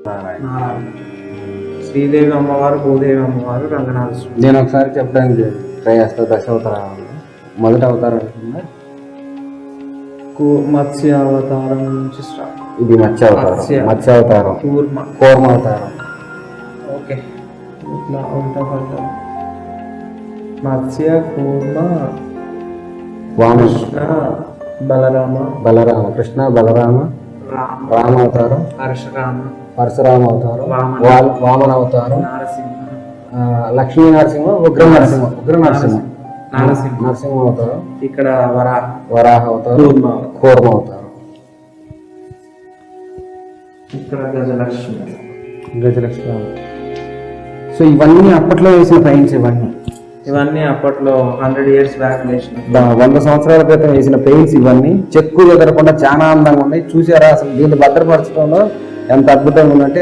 నారాయణ. శ్రీదేవి అమ్మవారు, భూదేవి అమ్మవారు, రంగనాథ స్వామి. నేను ఒకసారి చెప్పడానికి ట్రై చేస్తాను. దశావతారం మొదటి అవతారం మత్స్య అవతారం నుంచి స్టార్ట్. ఇది మత్స్యావతారం, కూర్మ అవతారం. ఓకే, ఇట్లా ఉంటా మత్స్య, కూర్మ, వామన, బలరామ, కృష్ణ బలరామ, రామ అవతారం, పరశురామ అవతారం, వామన అవతారం, లక్ష్మీ నరసింహ, ఉగ్ర నరసింహ అవతారం, ఇక్కడ వరాహ అవతారం, కూర్మ అవతారం, ఇక్కడ గజలక్ష్మి. సో ఇవన్నీ అప్పట్లో వేసిన పెయింట్స్. ఇవన్నీ అప్పట్లో 100 years బ్యాక్ వేసిన 100 సంవత్సరాల క్రితం వేసిన పెయింట్స్. ఇవన్నీ చెక్కులు ఎదరకుండా చాలా అందంగా ఉన్నాయి. చూసారా అసలు దీన్ని భద్రపరచడంలో ఎంత అద్భుతంగా ఉందంటే